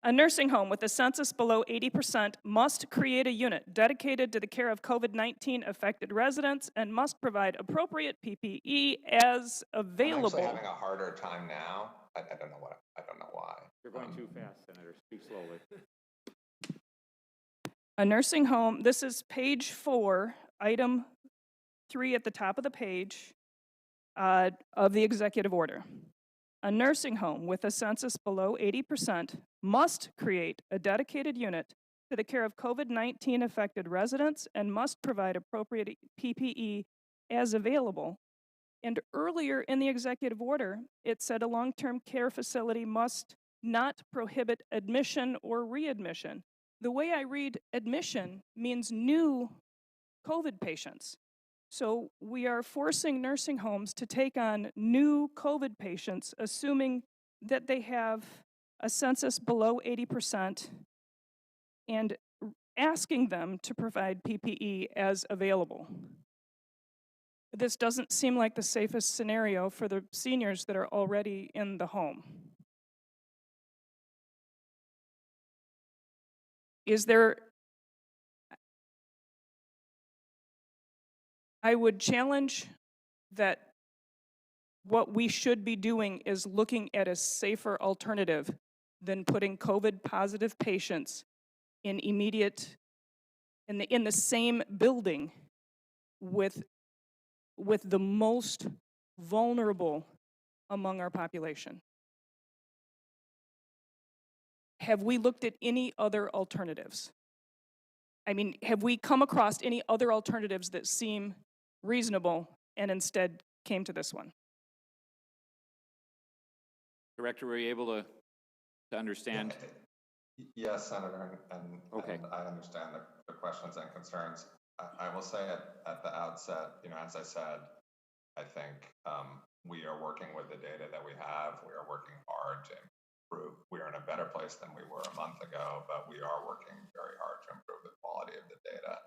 A nursing home with a census below 80% must create a unit dedicated to the care of COVID-19 affected residents and must provide appropriate PPE as I'm available. actually having a harder time now. I don't know why. You're going too fast, Senator. Speak slowly. A nursing home, this is page 4, item 3 at the top of the page of the executive order. A nursing home with a census below 80% must create a dedicated unit to the care of COVID-19 affected residents and must provide appropriate PPE as available. And earlier in the executive order, it said a long-term care facility must not prohibit admission or readmission. The way I read admission means new COVID patients. So we are forcing nursing homes to take on new COVID patients, assuming that they have a census below 80% and asking them to provide PPE as available. This doesn't seem like the safest scenario for the seniors that are already in the home. Is there, I would challenge that what we should be doing is looking at a safer alternative than putting COVID positive patients in the same building with the most vulnerable among our population. Have we looked at any other alternatives? I mean, have we come across any other alternatives that seem reasonable and instead came to this one? Director, were you able to understand? Yes, Senator, and Okay. I understand the questions and concerns. I will say at the outset, as I said, I think we are working with the data that we have. We are working hard to improve. We are in a better place than we were a month ago, but we are working very hard to improve the quality of the data.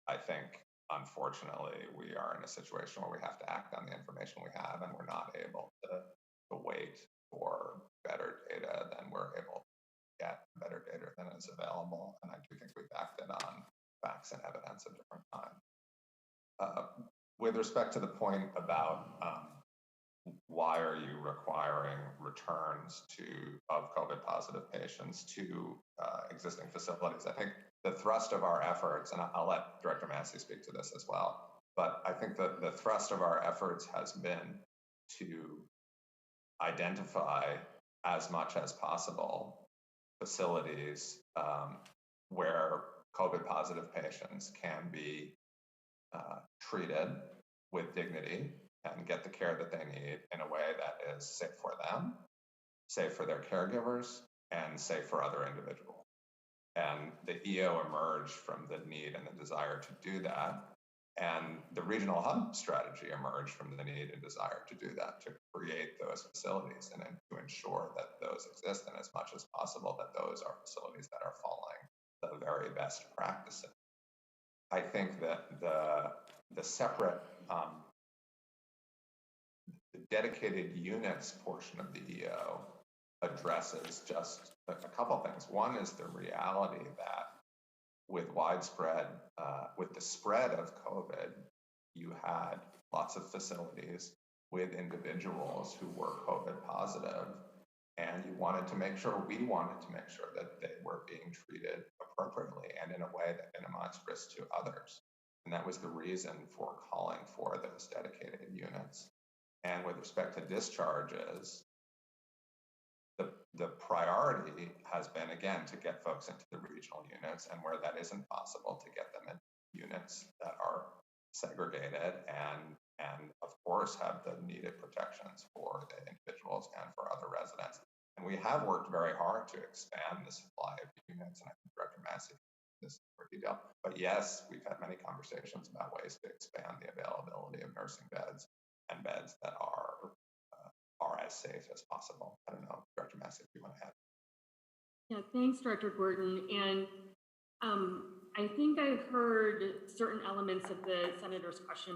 I think, unfortunately, we are in a situation where we have to act on the information we have, and we're not able to wait for better data than we're able to get better data than is available. And I do think we've acted on facts and evidence at different times. With respect to the point about why are you requiring returns of COVID positive patients to existing facilities, I think the thrust of our efforts, and I'll let Director Massey speak to this as well, but I think that the thrust of our efforts has been to identify as much as possible facilities where COVID positive patients can be treated with dignity and get the care that they need in a way that is safe for them, safe for their caregivers, and safe for other individuals. And the EO emerged from the need and the desire to do that. And the regional hub strategy emerged from the need and desire to do that, to create those facilities and to ensure that those exist, and as much as possible that those are facilities that are following the very best practices. I think that the separate the dedicated units portion of the EO addresses just a couple things. One is the reality that with with the spread of COVID, you had lots of facilities with individuals who were COVID positive, and we wanted to make sure that they were being treated appropriately and in a way that minimized risk to others. And that was the reason for calling for those dedicated units. And with respect to discharges, the priority has been, again, to get folks into the regional units, and where that isn't possible, to get them in units that are segregated and of course have the needed protections for the individuals and for other residents. And we have worked very hard to expand the supply of units, and I think Director Massey this in more detail. But yes, we've had many conversations about ways to expand the availability of nursing beds and beds that are as safe as possible. I don't know, Director Massey, if you want to add. Yeah, thanks, Director Gordon. And I think I heard certain elements of the Senator's question, but